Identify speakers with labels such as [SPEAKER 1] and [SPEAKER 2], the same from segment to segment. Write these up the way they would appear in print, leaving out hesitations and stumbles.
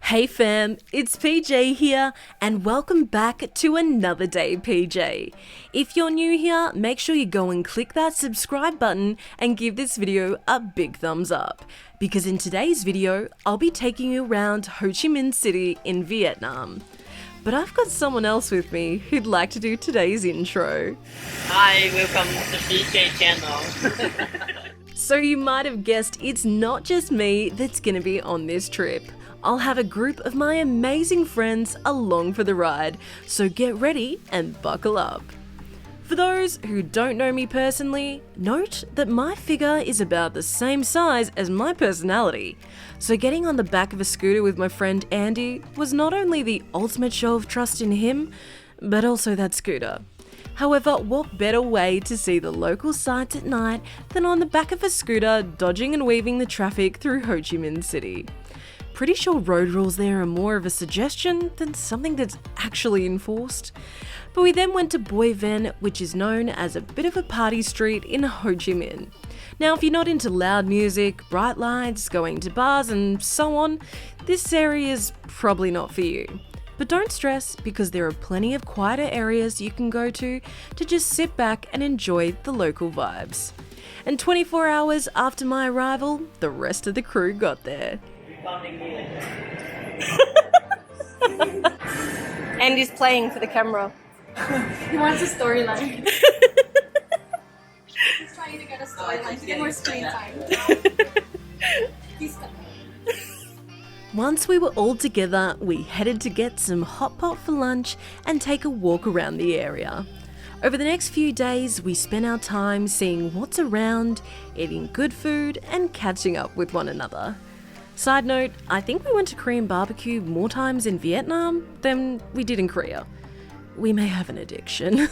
[SPEAKER 1] Hey fam, it's PJ here and welcome back to Another Day PJ. If you're new here, make sure you go and click that subscribe button and give this video a big thumbs up. Because in today's video, I'll be taking you around Ho Chi Minh City in Vietnam. But I've got someone else with me who'd like to do today's intro.
[SPEAKER 2] Hi, welcome to PJ channel.
[SPEAKER 1] So you might have guessed it's not just me that's gonna be on this trip. I'll have a group of my amazing friends along for the ride, so get ready and buckle up. For those who don't know me personally, note that my figure is about the same size as my personality, so getting on the back of a scooter with my friend Andy was not only the ultimate show of trust in him, but also that scooter. However, what better way to see the local sights at night than on the back of a scooter dodging and weaving the traffic through Ho Chi Minh City. Pretty sure road rules there are more of a suggestion than something that's actually enforced. But we then went to Boi Ven, which is known as a bit of a party street in Ho Chi Minh. Now, if you're not into loud music, bright lights, going to bars and so on, this area is probably not for you. But don't stress, because there are plenty of quieter areas you can go to just sit back and enjoy the local vibes. And 24 hours after my arrival, the rest of the crew got there.
[SPEAKER 3] Andy's playing for the camera.
[SPEAKER 4] He wants a storyline. He's trying to get a storyline to get more screen time.
[SPEAKER 1] Once we were all together, we headed to get some hot pot for lunch and take a walk around the area. Over the next few days, we spent our time seeing what's around, eating good food, and catching up with one another. Side note, I think we went to Korean barbecue more times in Vietnam than we did in Korea. We may have an addiction.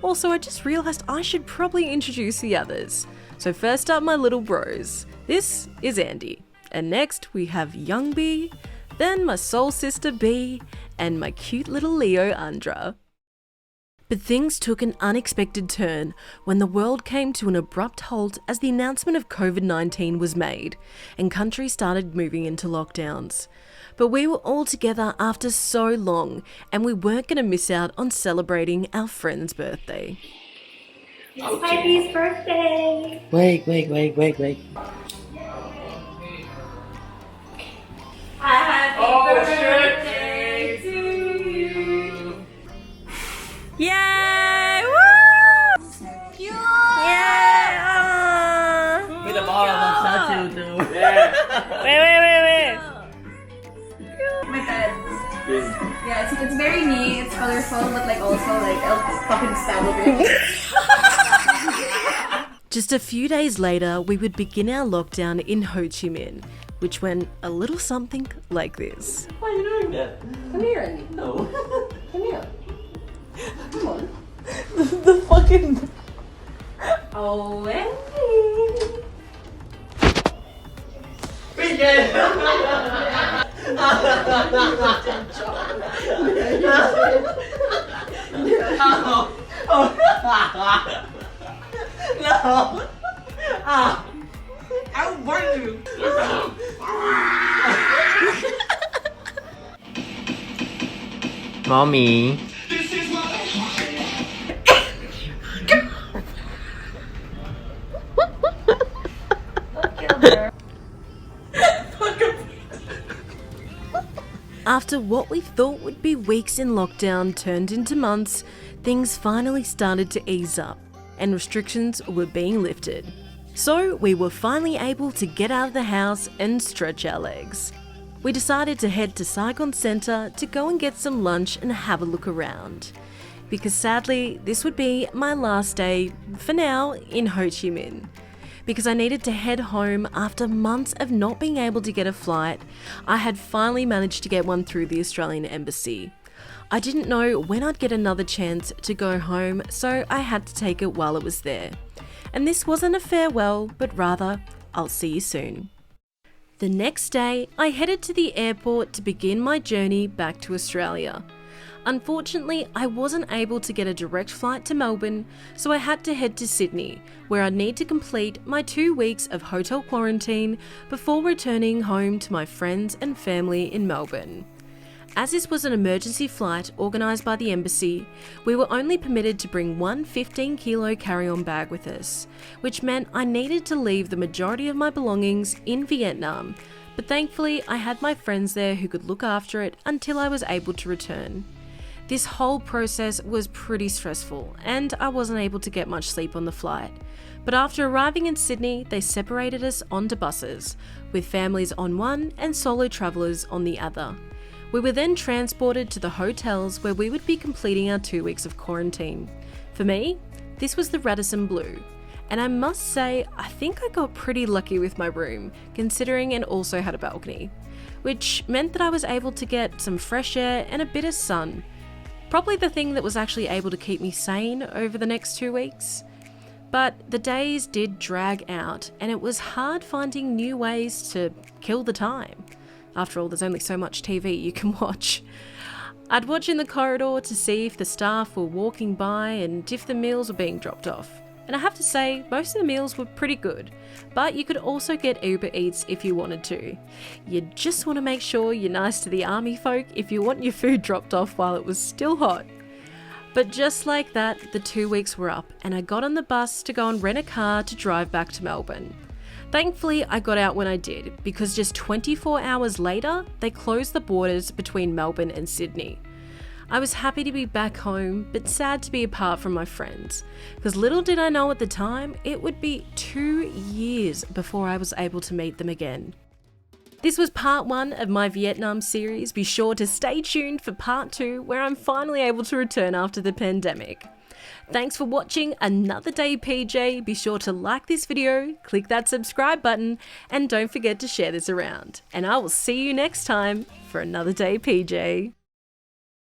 [SPEAKER 1] Also, I just realised I should probably introduce the others. So first up, my little bros. This is Andy. And next we have Young B, then my soul sister B, and my cute little Leo Andra. But things took an unexpected turn when the world came to an abrupt halt as the announcement of COVID-19 was made and countries started moving into lockdowns. But we were all together after so long and we weren't going to miss out on celebrating our friend's birthday.
[SPEAKER 4] It's Pipey's birthday!
[SPEAKER 2] Wait.
[SPEAKER 4] Happy birthday to you!
[SPEAKER 1] Yay! Woo!
[SPEAKER 4] Cute!
[SPEAKER 1] Yeah!
[SPEAKER 2] With the ball of tattoo too.
[SPEAKER 1] Wait.
[SPEAKER 4] My bed. Yeah, it's very neat, it's colorful, but also I'll fucking stab a bit.
[SPEAKER 1] Just a few days later, we would begin our lockdown in Ho Chi Minh, which went a little something like this.
[SPEAKER 2] Why are you doing that?
[SPEAKER 3] Come here, Andy.
[SPEAKER 2] No.
[SPEAKER 3] Come here. Come on.
[SPEAKER 2] The fucking...
[SPEAKER 3] Oh, Andy.
[SPEAKER 2] PJ! No! I'll burn you! Mommy.
[SPEAKER 1] After what we thought would be weeks in lockdown turned into months, things finally started to ease up and restrictions were being lifted. So we were finally able to get out of the house and stretch our legs. We decided to head to Saigon Centre to go and get some lunch and have a look around. Because sadly, this would be my last day, for now, in Ho Chi Minh. Because I needed to head home after months of not being able to get a flight, I had finally managed to get one through the Australian Embassy. I didn't know when I'd get another chance to go home, so I had to take it while it was there. And this wasn't a farewell, but rather, I'll see you soon. The next day, I headed to the airport to begin my journey back to Australia. Unfortunately, I wasn't able to get a direct flight to Melbourne, so I had to head to Sydney, where I'd need to complete my 2 weeks of hotel quarantine before returning home to my friends and family in Melbourne. As this was an emergency flight organised by the embassy, we were only permitted to bring one 15-kilo carry-on bag with us, which meant I needed to leave the majority of my belongings in Vietnam, but thankfully I had my friends there who could look after it until I was able to return. This whole process was pretty stressful, and I wasn't able to get much sleep on the flight. But after arriving in Sydney, they separated us onto buses, with families on one and solo travellers on the other. We were then transported to the hotels where we would be completing our 2 weeks of quarantine. For me, this was the Radisson Blu, and I must say I think I got pretty lucky with my room, considering it also had a balcony, which meant that I was able to get some fresh air and a bit of sun. Probably the thing that was actually able to keep me sane over the next 2 weeks. But the days did drag out, and it was hard finding new ways to kill the time. After all, there's only so much TV you can watch. I'd watch in the corridor to see if the staff were walking by and if the meals were being dropped off. And I have to say, most of the meals were pretty good, but you could also get Uber Eats if you wanted to. You just want to make sure you're nice to the army folk if you want your food dropped off while it was still hot. But just like that, the 2 weeks were up, and I got on the bus to go and rent a car to drive back to Melbourne. Thankfully, I got out when I did, because just 24 hours later, they closed the borders between Melbourne and Sydney. I was happy to be back home, but sad to be apart from my friends, because little did I know at the time, it would be 2 years before I was able to meet them again. This was part 1 of my Vietnam series. Be sure to stay tuned for part 2, where I'm finally able to return after the pandemic. Thanks for watching Another Day PJ. Be sure to like this video, click that subscribe button, and don't forget to share this around. And I will see you next time for Another Day PJ.